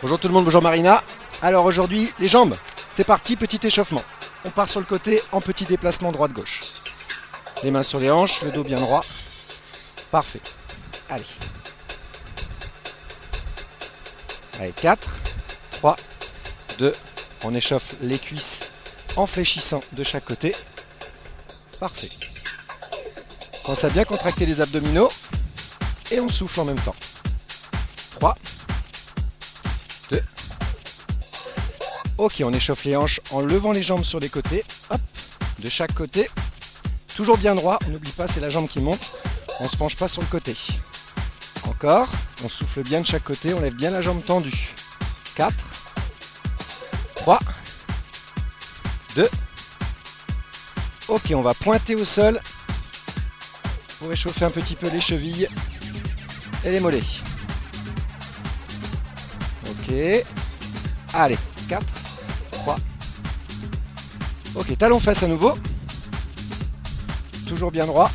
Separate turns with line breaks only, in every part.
Bonjour tout le monde, bonjour Marina. Alors aujourd'hui, les jambes, c'est parti, petit échauffement. On part sur le côté en petit déplacement droite-gauche. Les mains sur les hanches, le dos bien droit. Parfait. Allez. Allez, 4, 3, 2. On échauffe les cuisses en fléchissant de chaque côté. Parfait. Pense à bien contracter les abdominaux. Et on souffle en même temps. 3, 2. Ok, on échauffe les hanches en levant les jambes sur les côtés. Hop, de chaque côté. Toujours bien droit, on n'oublie pas, c'est la jambe qui monte. On ne se penche pas sur le côté. Encore, on souffle bien de chaque côté, on lève bien la jambe tendue. 4, 3, 2. Ok, on va pointer au sol pour échauffer un petit peu les chevilles et les mollets. Ok. Allez, 4, 3. Ok, talons fesses à nouveau. Toujours bien droit.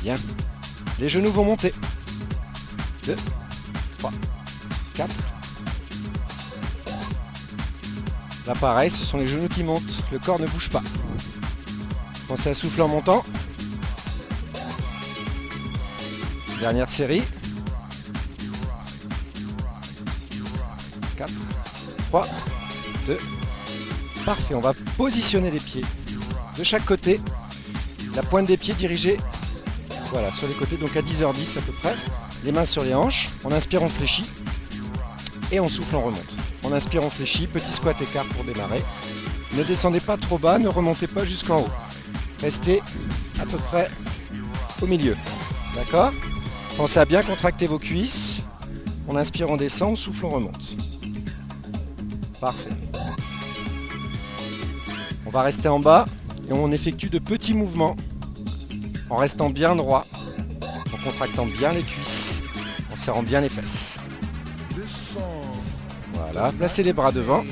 Bien. Les genoux vont monter. 2, 3, 4. Là pareil, ce sont les genoux qui montent. Le corps ne bouge pas. Pensez à souffler en montant. Dernière série. 4, 3, 2. Parfait, on va positionner les pieds de chaque côté. La pointe des pieds dirigée voilà, sur les côtés, donc à 10h10 à peu près. Les mains sur les hanches. On inspire, on fléchit. Et on souffle, on remonte. On inspire, on fléchit. Petit squat écart pour démarrer. Ne descendez pas trop bas, ne remontez pas jusqu'en haut. Restez à peu près au milieu. D'accord ? Pensez à bien contracter vos cuisses. On inspire, on descend, on souffle, on remonte. Parfait. On va rester en bas et on effectue de petits mouvements en restant bien droit, en contractant bien les cuisses, en serrant bien les fesses. Voilà, placez les bras devant.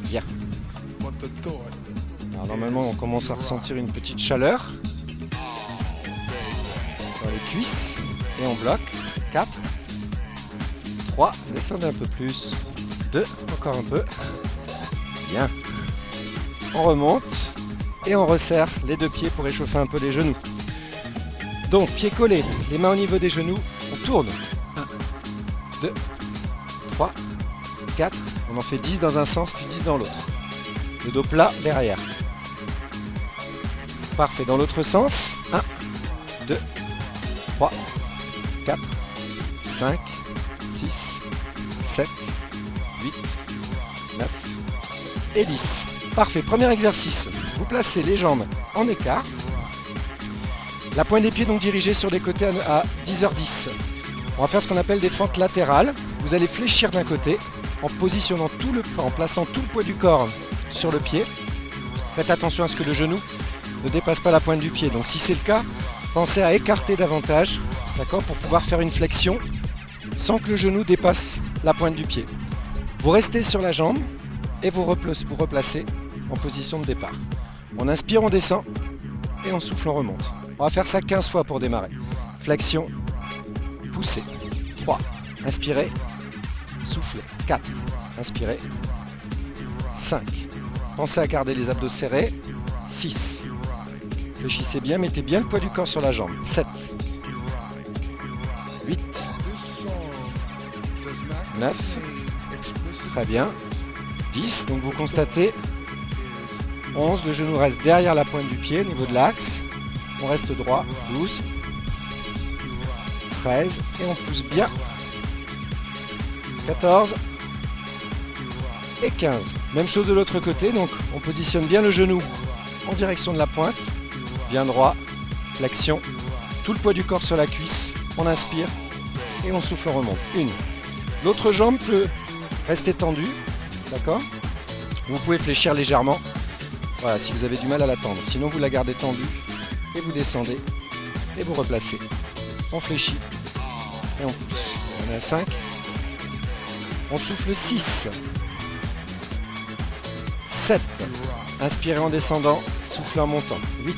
Bien. Alors normalement on commence à ressentir une petite chaleur dans les cuisses et on bloque. 4, 3, descendez un peu plus. 2, encore un peu. Bien. On remonte et on resserre les deux pieds pour échauffer un peu les genoux. Donc pieds collés, les mains au niveau des genoux, on tourne. 1, 2, 3, 4. On en fait 10 dans un sens puis 10 dans l'autre. Le dos plat derrière. Parfait, dans l'autre sens. 1, 2, 3, 4, 5, 6, 7, 8, 9 et 10. Parfait, premier exercice. Vous placez les jambes en écart. La pointe des pieds donc dirigée sur les côtés à 10h10. On va faire ce qu'on appelle des fentes latérales. Vous allez fléchir d'un côté en positionnant en plaçant tout le poids du corps sur le pied. Faites attention à ce que le genou ne dépasse pas la pointe du pied. Donc si c'est le cas, pensez à écarter davantage, d'accord, pour pouvoir faire une flexion sans que le genou dépasse la pointe du pied. Vous restez sur la jambe et vous replacez en position de départ. On inspire, on descend et on souffle, on remonte. On va faire ça 15 fois pour démarrer. Flexion, poussez. 3, inspirez, soufflez. 4, inspirez. 5, pensez à garder les abdos serrés. 6, fléchissez bien, mettez bien le poids du corps sur la jambe. 7, 8, 9, très bien. 10, donc vous constatez 11, le genou reste derrière la pointe du pied au niveau de l'axe. On reste droit. 12, 13 et on pousse bien. 14 et 15. Même chose de l'autre côté, donc on positionne bien le genou en direction de la pointe. Bien droit, flexion, tout le poids du corps sur la cuisse. On inspire et on souffle, on remonte. 1. L'autre jambe peut rester tendue, d'accord ? Vous pouvez fléchir légèrement. Voilà, si vous avez du mal à la tendre. Sinon, vous la gardez tendue et vous descendez et vous replacez. On fléchit et on pousse. On est à 5. On souffle 6. 7. Inspirez en descendant, soufflez en montant. 8.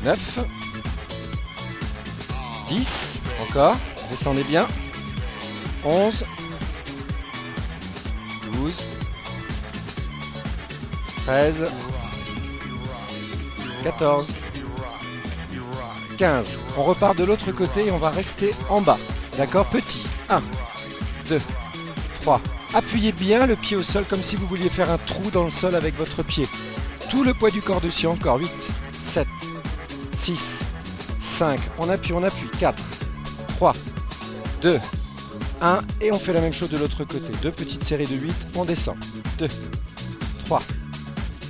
9. 10, encore, descendez bien. 11, 12, 13, 14, 15. On repart de l'autre côté et on va rester en bas. D'accord? Petit. 1, 2, 3. Appuyez bien le pied au sol comme si vous vouliez faire un trou dans le sol avec votre pied. Tout le poids du corps dessus. Encore 8, 7, 6, 5. On appuie. 4, 3, 2, 1. Et on fait la même chose de l'autre côté. Deux petites séries de 8. On descend. 2, 3,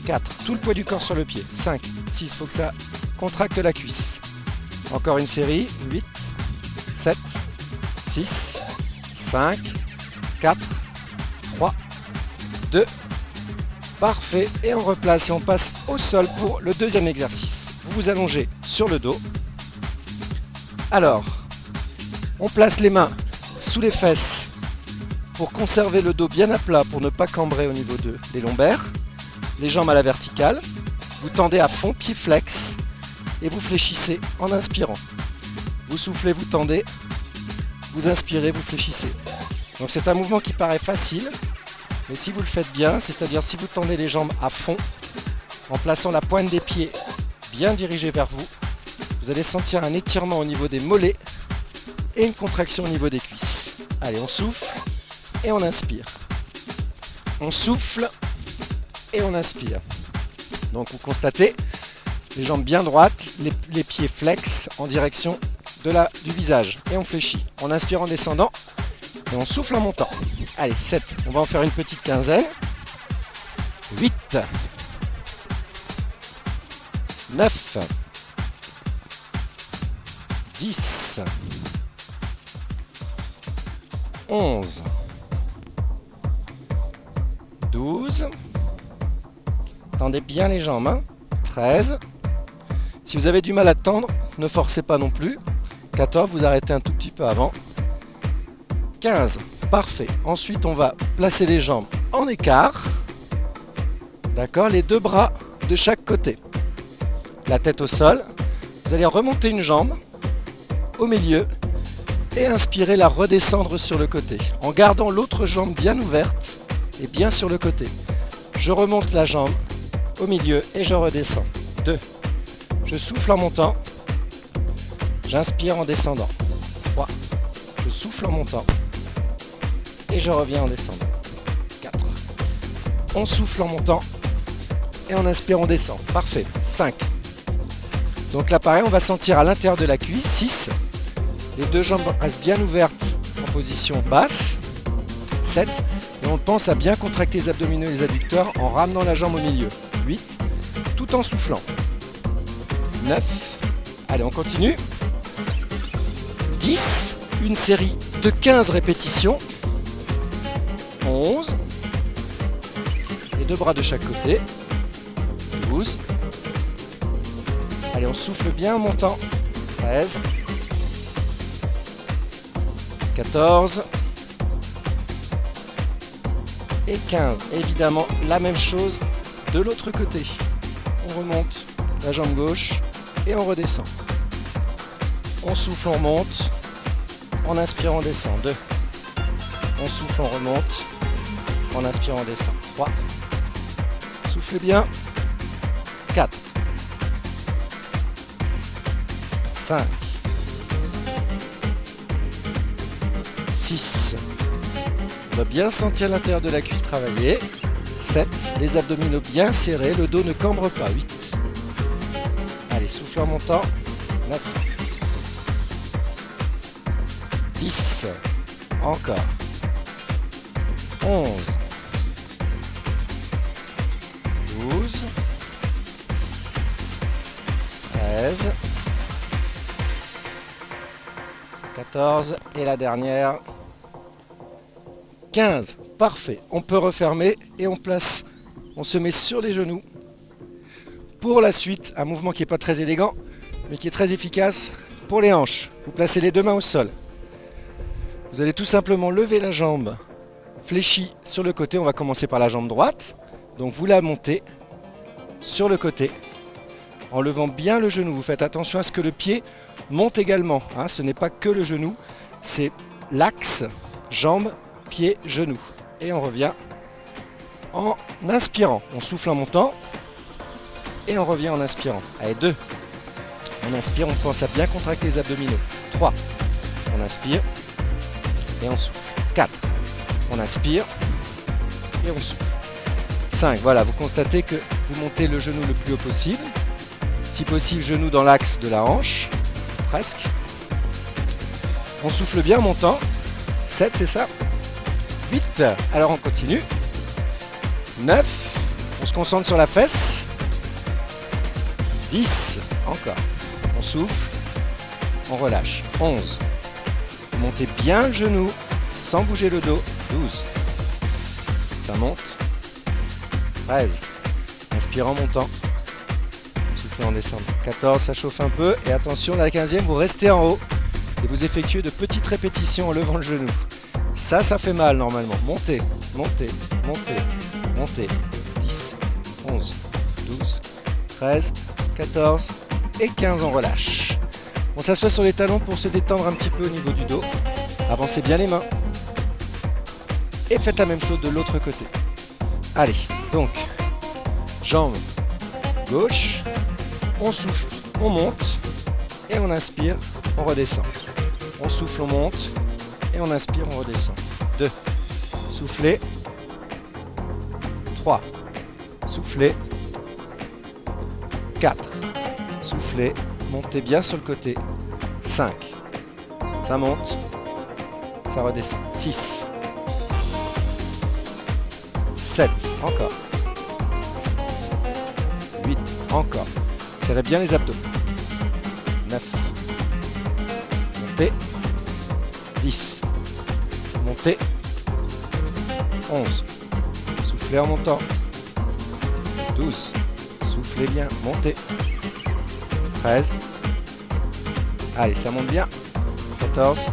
4. Tout le poids du corps sur le pied. 5, 6. Il faut que ça contracte la cuisse. Encore une série. 8, 7, 6, 5, 4, 3, 2. Parfait. Et on replace et on passe au sol pour le deuxième exercice. Vous vous allongez sur le dos. Alors, on place les mains sous les fesses pour conserver le dos bien à plat, pour ne pas cambrer au niveau des lombaires. Les jambes à la verticale. Vous tendez à fond, pied flex. Et vous fléchissez en inspirant. Vous soufflez, vous tendez. Vous inspirez, vous fléchissez. Donc c'est un mouvement qui paraît facile. Mais si vous le faites bien, c'est-à-dire si vous tendez les jambes à fond, en plaçant la pointe des pieds bien dirigée vers vous, vous allez sentir un étirement au niveau des mollets et une contraction au niveau des cuisses. Allez, on souffle et on inspire. On souffle et on inspire. Donc vous constatez les jambes bien droites, les pieds flex en direction du visage. Et on fléchit. On inspire en descendant et on souffle en montant. Allez, 7. On va en faire une petite quinzaine. 8. 9. 10. 11. 12. Tendez bien les jambes. Hein. 13. Si vous avez du mal à tendre, ne forcez pas non plus. 14. Vous arrêtez un tout petit peu avant. 15. Parfait. Ensuite, on va placer les jambes en écart. D'accord? Les deux bras de chaque côté. La tête au sol. Vous allez remonter une jambe au milieu et inspirer, la redescendre sur le côté. En gardant l'autre jambe bien ouverte et bien sur le côté. Je remonte la jambe au milieu et je redescends. 2. Je souffle en montant. J'inspire en descendant. 3. Je souffle en montant. Et je reviens en descendant. 4. On souffle en montant. Et on inspire, on descend. Parfait. 5. Donc là, pareil, on va sentir à l'intérieur de la cuisse. 6. Les deux jambes restent bien ouvertes en position basse. 7. Et on pense à bien contracter les abdominaux et les adducteurs en ramenant la jambe au milieu. 8. Tout en soufflant. 9. Allez, on continue. 10. Une série de 15 répétitions. 11. Les deux bras de chaque côté. 12. Allez, on souffle bien en montant. 13. 14. Et 15. Évidemment, la même chose de l'autre côté. On remonte la jambe gauche et on redescend. On souffle, on remonte. En inspirant, on descend. 2. On souffle, on remonte. En inspirant, on descend. 3. Soufflez bien. 4. 5. 6. On va bien sentir l'intérieur de la cuisse travailler. 7. Les abdominaux bien serrés. Le dos ne cambre pas. 8. Allez, souffle en montant. 9. 10. Encore. 11. 12. 13. 14. Et la dernière. 15. Parfait. On peut refermer et on place. On se met sur les genoux. Pour la suite, un mouvement qui n'est pas très élégant, mais qui est très efficace pour les hanches. Vous placez les deux mains au sol. Vous allez tout simplement lever la jambe fléchie sur le côté. On va commencer par la jambe droite. Donc vous la montez sur le côté. en levant bien le genou. Vous faites attention à ce que le pied monte également. Hein. Ce n'est pas que le genou, c'est l'axe jambe, pied, genou. Et on revient en inspirant. On souffle en montant et on revient en inspirant. Allez, 2. On inspire, on pense à bien contracter les abdominaux. 3. On inspire et on souffle. 4. On inspire et on souffle. 5. Voilà, vous constatez que vous montez le genou le plus haut possible. Si possible, genou dans l'axe de la hanche. Presque. On souffle bien en montant. 7, c'est ça. 8. Alors on continue. 9. On se concentre sur la fesse. 10. Encore. On souffle. On relâche. 11. Montez bien le genou sans bouger le dos. 12. Ça monte. 13. Inspire en montant. Soufflez en descendant. 14. Ça chauffe un peu. Et attention, la 15e, vous restez en haut. Et vous effectuez de petites répétitions en levant le genou. Ça fait mal normalement. Montez, montez, montez, montez. 10, 11, 12, 13, 14 et 15. On relâche. On s'assoit sur les talons pour se détendre un petit peu au niveau du dos. Avancez bien les mains. Et faites la même chose de l'autre côté. Allez, donc, jambe gauche. On souffle, on monte. Et on inspire, on redescend. On souffle, on monte. Et on inspire, on redescend. 2. Soufflez. 3. Soufflez. 4. Soufflez. Montez bien sur le côté. 5. Ça monte. Ça redescend. 6. 7. Encore. 8. Encore. Serrez bien les abdos. 9. Montez. 10. Montez. 11. Soufflez en montant. 12. Soufflez bien. Montez. 13. Allez, ça monte bien. 14.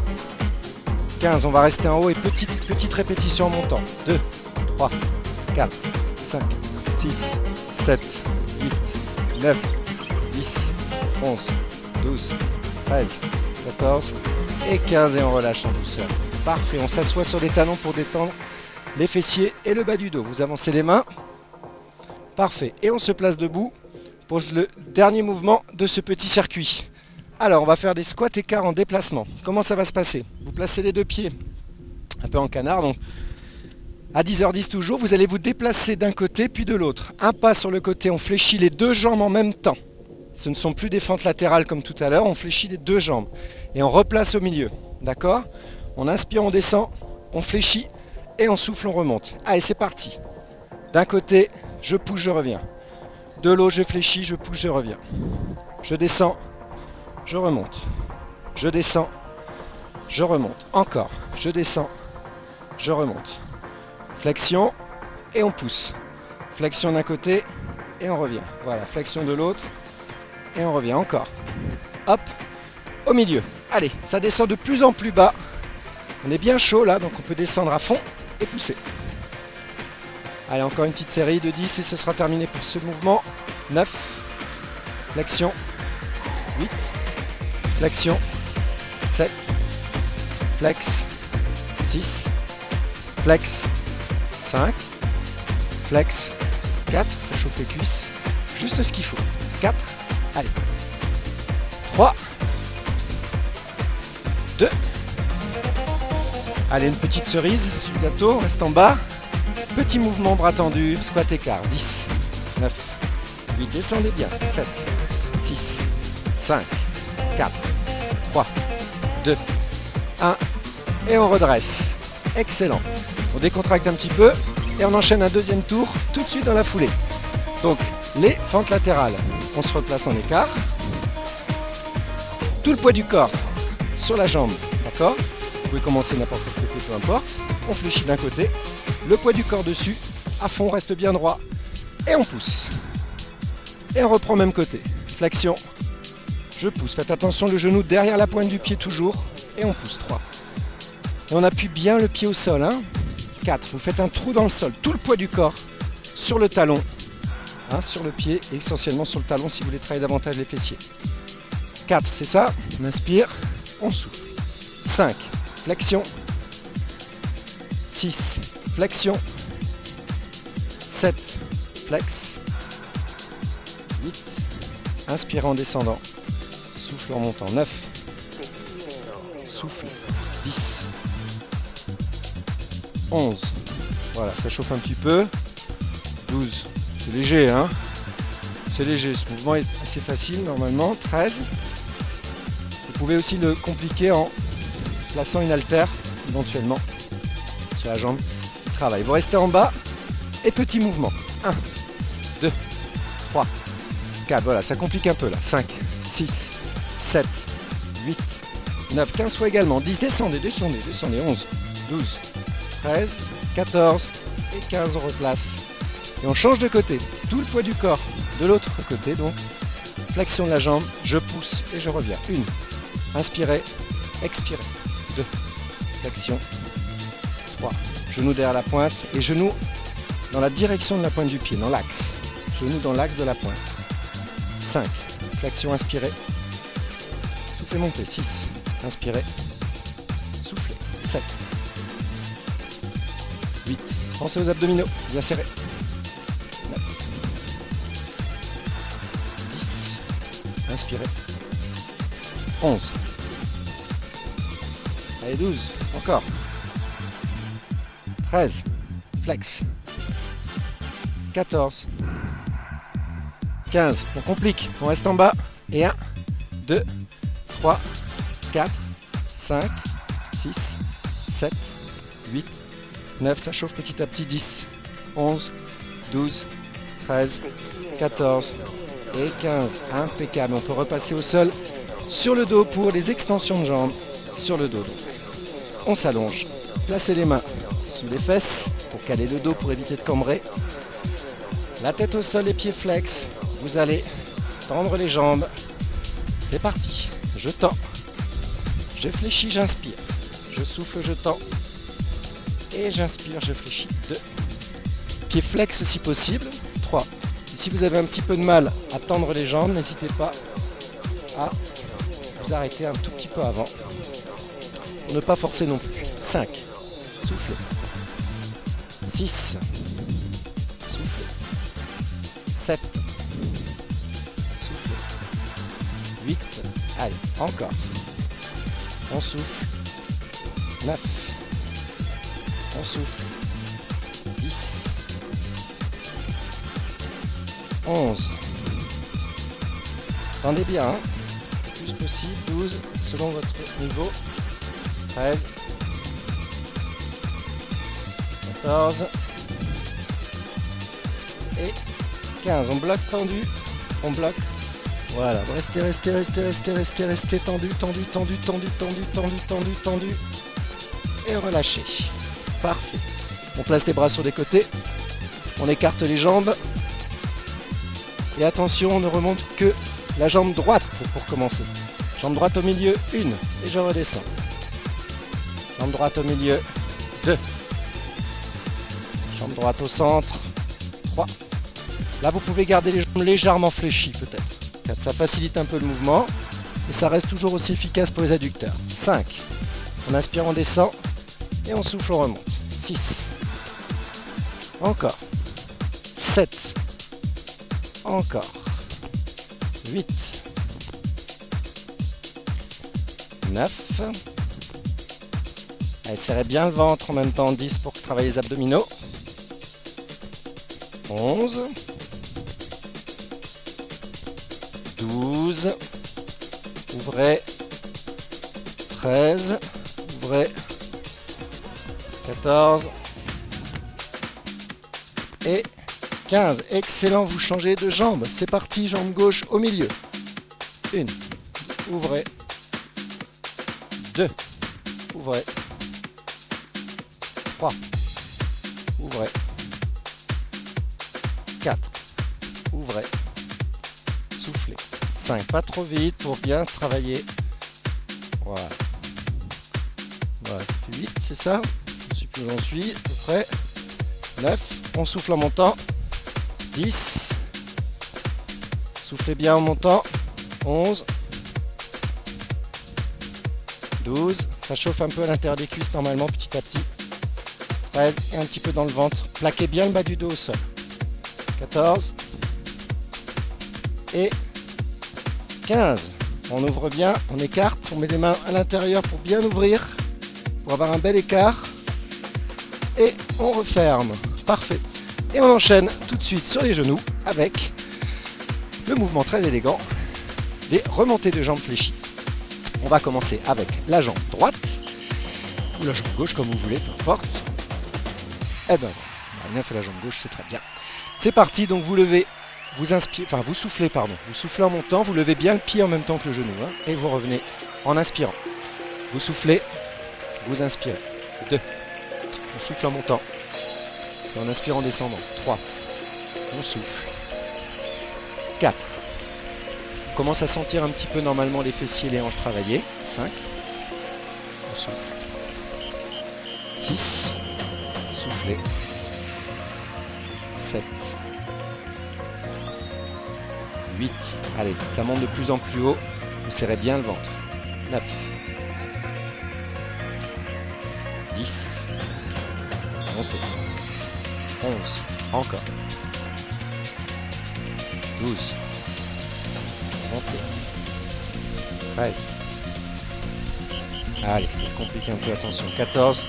15. On va rester en haut et petite répétition en montant. 2, 3, 4, 5, 6, 7, 8, 9, 10, 11, 12, 13, 14 et 15. Et on relâche en douceur. Parfait. On s'assoit sur les talons pour détendre les fessiers et le bas du dos. Vous avancez les mains. Parfait. Et on se place debout pour le dernier mouvement de ce petit circuit. Alors, on va faire des squats écarts en déplacement. Comment ça va se passer? Vous placez les deux pieds un peu en canard. Donc, à 10h10 toujours, vous allez vous déplacer d'un côté puis de l'autre. Un pas sur le côté, on fléchit les deux jambes en même temps. Ce ne sont plus des fentes latérales comme tout à l'heure. On fléchit les deux jambes et on replace au milieu. D'accord? On inspire, on descend, on fléchit et on souffle, on remonte. Allez, c'est parti. D'un côté, je pousse, je reviens. De l'autre, je fléchis, je pousse, je reviens. Je descends, je remonte. Je descends, je remonte. Encore. Je descends, je remonte. Flexion et on pousse. Flexion d'un côté et on revient. Voilà, flexion de l'autre et on revient encore. Hop, au milieu. Allez, ça descend de plus en plus bas. On est bien chaud là, donc on peut descendre à fond et pousser. Allez, encore une petite série de 10 et ce sera terminé pour ce mouvement. 9, flexion, 8, flexion, 7, flex, 6, flex, 5, flex, 4, ça chauffe les cuisses, juste ce qu'il faut. 4, allez, 3, 2, allez, une petite cerise sur le gâteau, reste en bas. Petit mouvement, bras tendus, squat écart. 10, 9, 8, descendez bien. 7, 6, 5, 4, 3, 2, 1. Et on redresse. Excellent. On décontracte un petit peu et on enchaîne un deuxième tour tout de suite dans la foulée. Donc, les fentes latérales. On se replace en écart. Tout le poids du corps sur la jambe. D'accord? Vous pouvez commencer n'importe quel côté, peu importe. On fléchit d'un côté. Le poids du corps dessus, à fond, reste bien droit. Et on pousse. Et on reprend même côté. Flexion. Je pousse. Faites attention, le genou derrière la pointe du pied toujours. Et on pousse. 3. Et on appuie bien le pied au sol. 4. Vous faites un trou dans le sol. Tout le poids du corps sur le talon. 1 sur le pied et essentiellement sur le talon si vous voulez travailler davantage les fessiers. 4, c'est ça. On inspire, on souffle. 5, flexion. 6, flexion. 7, flex. 8, inspirez en descendant. Souffle en montant. 9, souffle. 10, 11, voilà, ça chauffe un petit peu. 12, c'est léger, hein. C'est léger, ce mouvement est assez facile normalement. 13, vous pouvez aussi le compliquer en plaçant une haltère éventuellement sur la jambe qui travaille. Vous restez en bas et petit mouvement. 1, 2, 3, 4, voilà, ça complique un peu là. 5, 6, 7, 8, 9, 15 fois également. 10, descendez, descendez, descendez. 11, 12, 13, 14 et 15, on replace. Et on change de côté. Tout le poids du corps de l'autre côté, donc. Flexion de la jambe, je pousse et je reviens. 1, inspirez, expirez. 2, flexion. 3, genou derrière la pointe et genou dans la direction de la pointe du pied, dans l'axe. Genou dans l'axe de la pointe. 5, flexion, inspirez. Soufflez, montez. 6, inspirez. Soufflez. 7, 8, pensez aux abdominaux, bien serrés. 9, 10, inspirez. 11, allez 12, encore. 13, flex. 14, 15, on complique, on reste en bas. Et 1, 2, 3, 4, 5, 6, 7, 8, 9, ça chauffe petit à petit. 10, 11, 12, 13, 14 et 15. Impeccable. On peut repasser au sol sur le dos pour les extensions de jambes sur le dos. On s'allonge. Placez les mains sous les fesses pour caler le dos pour éviter de cambrer. La tête au sol, les pieds flex. Vous allez tendre les jambes. C'est parti. Je tends. Je fléchis, j'inspire. Je souffle, je tends. Et j'inspire, je fléchis. 2. Pieds flex si possible. 3. Et si vous avez un petit peu de mal à tendre les jambes, n'hésitez pas à vous arrêter un tout petit peu avant. Pour ne pas forcer non plus. 5. Soufflez. 6. Soufflez. 7. Soufflez. 8. Allez, encore. On souffle. 9. On souffle. 10. 11. Tendez bien, hein, le plus possible. 12, selon votre niveau. 13. 14. Et 15. On bloque tendu. On bloque. Voilà. Restez, restez, restez, restez, restez, restez tendu, tendu, tendu, tendu, tendu, tendu, tendu, tendu. Et relâchez. Parfait. On place les bras sur les côtés. On écarte les jambes. Et attention, on ne remonte que la jambe droite pour commencer. Jambe droite au milieu, 1. Et je redescends. Jambe droite au milieu, 2. Jambe droite au centre, 3. Là, vous pouvez garder les jambes légèrement fléchies peut-être. 4. Ça facilite un peu le mouvement. Et ça reste toujours aussi efficace pour les adducteurs. 5. On inspire, on descend. Et on souffle, on remonte. 6. Encore. 7. Encore. 8. 9. Allez, serrez bien le ventre en même temps. 10 pour travailler les abdominaux. 11. 12. Ouvrez. 13. Ouvrez. 14. Et 15. Excellent, vous changez de jambe. C'est parti, jambe gauche au milieu. 1. Ouvrez. 2. Ouvrez. 3. Ouvrez. 4. Ouvrez. Soufflez. 5. Pas trop vite pour bien travailler. Voilà. Voilà, ça fait 8, c'est ça? Je ne sais plus où j'en suis, à peu près. 9. On souffle en montant. 10, Soufflez bien en montant. 11. 12. Ça chauffe un peu à l'intérieur des cuisses normalement petit à petit. 13. Et un petit peu dans le ventre. Plaquez bien le bas du dos au sol. 14. Et 15. On ouvre bien, on écarte, on met les mains à l'intérieur pour bien ouvrir, pour avoir un bel écart. Et on referme. Parfait. Et on enchaîne tout de suite sur les genoux avec le mouvement très élégant des remontées de jambes fléchies. On va commencer avec la jambe droite ou la jambe gauche comme vous voulez, peu importe. Eh ben, on a bien fait la jambe gauche, c'est très bien. C'est parti, donc vous levez, vous inspirez, enfin vous soufflez, pardon. Vous soufflez en montant, vous levez bien le pied en même temps que le genou, hein, et vous revenez en inspirant. Vous soufflez, vous inspirez. 2. On souffle en montant. Et en inspirant en descendant. 3. On souffle. 4. On commence à sentir un petit peu normalement les fessiers et les hanches travailler. 5. On souffle. 6. Soufflez. 7. 8. Allez, ça monte de plus en plus haut. Vous serrez bien le ventre. 9. 10. Montez. 11. Encore. 12. Montez. 13. Allez, ça se complique un peu, attention. 14.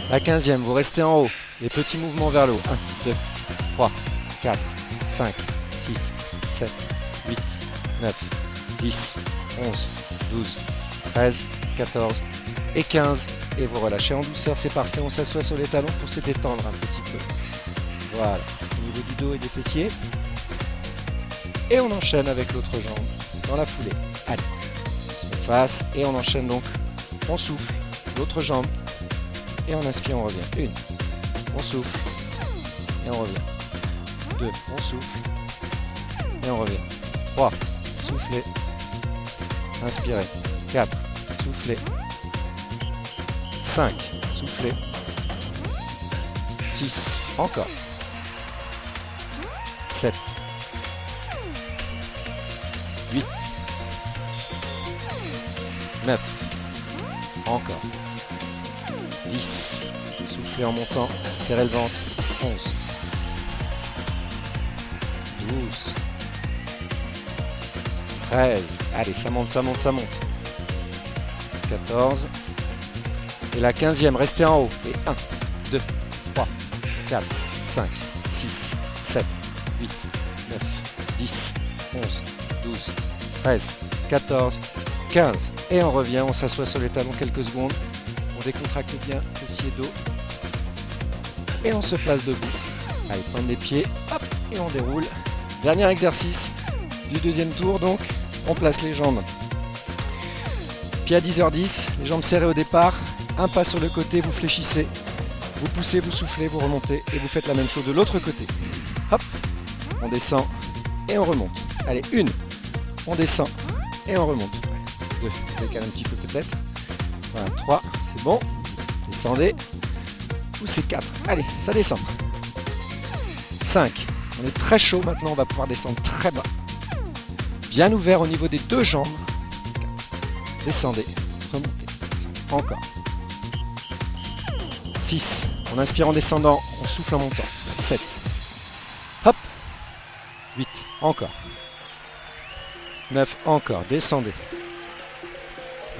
La 15e, vous restez en haut. Les petits mouvements vers le haut. 1, 2, 3, 4, 5, 6, 7, 8, 9, 10, 11, 12, 13, 14 et 15. Et vous relâchez en douceur, c'est parfait. On s'assoit sur les talons pour se détendre un petit peu. Voilà, au niveau du dos et des fessiers. Et on enchaîne avec l'autre jambe dans la foulée. Allez, on se met face et on enchaîne donc. On souffle, l'autre jambe. Et on inspire, on revient. 1. On souffle. Et on revient. 2. On souffle. Et on revient. 3. Soufflez. Inspirez. 4. Soufflez. 5. Soufflez. 6. Encore. 7. 8. 9. Encore. 10. Soufflez en montant. Serrez le ventre. 11. 12. 13. Allez, ça monte, ça monte, ça monte. 14. Et la 15e, restez en haut. Et 1, 2, 3, 4, 5, 6, 7, 8, 9, 10, 11, 12, 13, 14, 15. Et on revient, on s'assoit sur les talons quelques secondes. On décontracte bien fessier dos. Et on se place debout. Allez, pointe des pieds. Hop, et on déroule. Dernier exercice du deuxième tour. Donc, on place les jambes. Pied à 10h10. Les jambes serrées au départ. Un pas sur le côté, vous fléchissez. Vous poussez, vous soufflez, vous remontez. Et vous faites la même chose de l'autre côté. Hop, on descend et on remonte. Allez, 1. On descend et on remonte. 2, on décale un petit peu peut-être. Voilà, 3, c'est bon. Descendez. Poussez 4. Allez, ça descend. 5. On est très chaud maintenant, on va pouvoir descendre très bas. Bien ouvert au niveau des deux jambes. 4. Descendez. Remontez. 5. Encore. 6. On inspire en descendant, on souffle en montant. 7. Hop. 8. Encore. 9. Encore. Descendez.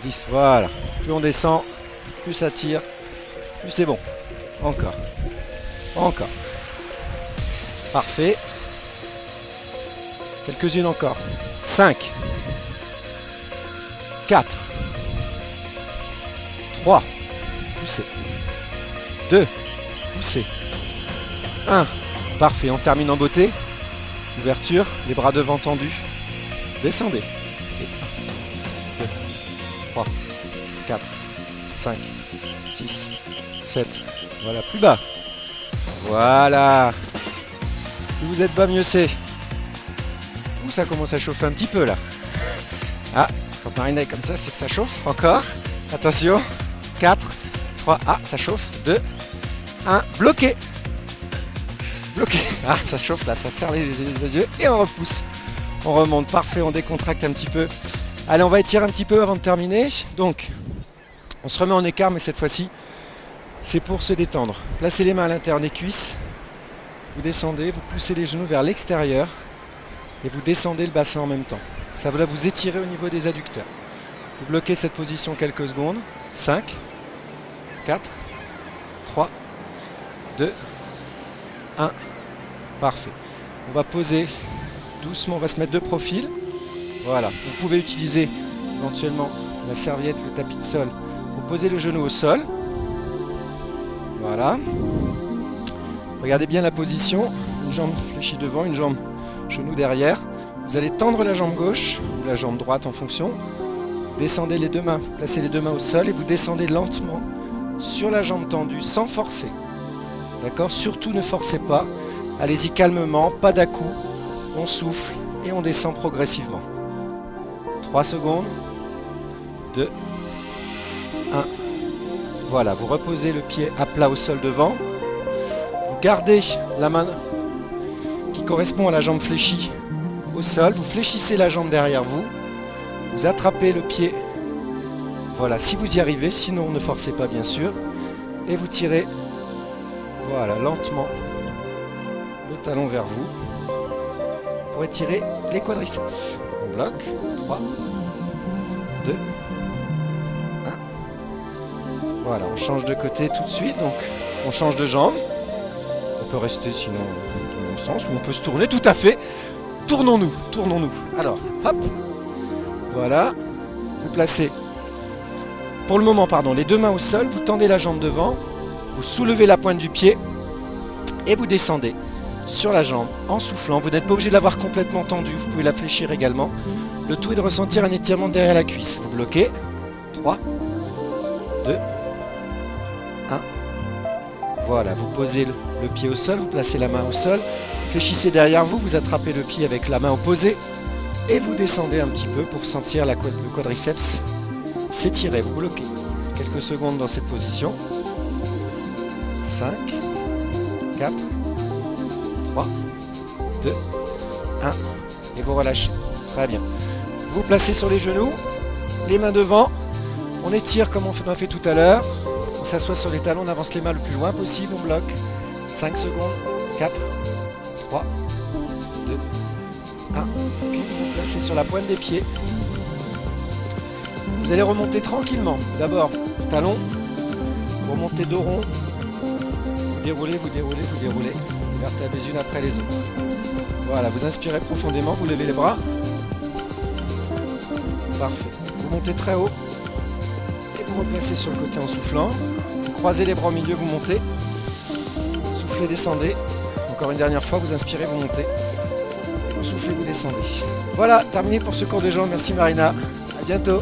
10. Voilà. Plus on descend, plus ça tire, plus c'est bon. Encore. Encore. Parfait. Quelques-unes encore. 5. 4. 3. Poussez. 2. Poussez. 1. Parfait. On termine en beauté. Ouverture. Les bras devant tendus. Descendez. Et 1, 2, 3, 4, 5, 6, 7. Voilà, plus bas. Voilà. Plus vous êtes bas, mieux c'est. Ouh, ça commence à chauffer un petit peu là. Ah, quand Marina est comme ça, c'est que ça chauffe. Encore. Attention. 4, 3. Ah, ça chauffe. 2, 1. Bloqué. Bloqué. Ah, ça chauffe là, ça serre les yeux. Et on repousse. On remonte, parfait, on décontracte un petit peu. Allez, on va étirer un petit peu avant de terminer. Donc, on se remet en écart, mais cette fois-ci, c'est pour se détendre. Placez les mains à l'intérieur des cuisses. Vous descendez, vous poussez les genoux vers l'extérieur et vous descendez le bassin en même temps. Ça va vous étirer au niveau des adducteurs. Vous bloquez cette position quelques secondes. 5, 4, 3, 2, 1. Parfait. On va poser doucement, on va se mettre de profil. Voilà. Vous pouvez utiliser éventuellement la serviette, le tapis de sol. Vous posez le genou au sol. Voilà. Regardez bien la position. Une jambe fléchie devant, une jambe genou derrière. Vous allez tendre la jambe gauche ou la jambe droite en fonction. Descendez les deux mains, placez les deux mains au sol et vous descendez lentement sur la jambe tendue sans forcer. D'accord? Surtout ne forcez pas. Allez-y calmement, pas d'à-coups. On souffle et on descend progressivement. 3 secondes. 2. 1. Voilà, vous reposez le pied à plat au sol devant. Vous gardez la main qui correspond à la jambe fléchie au sol. Vous fléchissez la jambe derrière vous. Vous attrapez le pied. Voilà, si vous y arrivez, sinon ne forcez pas bien sûr. Et vous tirez, voilà, lentement le talon vers vous pour étirer les quadriceps. On bloque. 3, 2, 1. Voilà, on change de côté tout de suite. Donc, on change de jambe. On peut rester sinon dans le même sens, ou on peut se tourner tout à fait. Tournons-nous, tournons-nous. Alors, hop. Voilà. Vous placez, pour le moment, pardon, les deux mains au sol. Vous tendez la jambe devant. Vous soulevez la pointe du pied. Et vous descendez sur la jambe en soufflant. Vous n'êtes pas obligé de l'avoir complètement tendue. Vous pouvez la fléchir également. Le tout est de ressentir un étirement derrière la cuisse. Vous bloquez. 3, 2, 1. Voilà, vous posez le pied au sol, vous placez la main au sol, fléchissez derrière vous, vous attrapez le pied avec la main opposée et vous descendez un petit peu pour sentir le quadriceps s'étirer. Vous bloquez quelques secondes dans cette position. 5, 4, 3, 2, 1. Et vous relâchez. Très bien. Vous placez sur les genoux, les mains devant. On étire comme on a fait tout à l'heure. On s'assoit sur les talons, on avance les mains le plus loin possible, on bloque. 5 secondes, 4, 3, 2, 1. Puis vous vous placez sur la pointe des pieds. Vous allez remonter tranquillement. D'abord, talon, vous remontez dos rond. Vous déroulez, vous déroulez, vous déroulez. Vous vertèbres les unes après les autres. Voilà, vous inspirez profondément, vous levez les bras. Parfait. Vous montez très haut. Vous replacez sur le côté en soufflant. Vous croisez les bras au milieu, vous montez. Soufflez, descendez. Encore une dernière fois, vous inspirez, vous montez. Vous soufflez, vous descendez. Voilà, terminé pour ce cours de jambes. Merci Marina. À bientôt.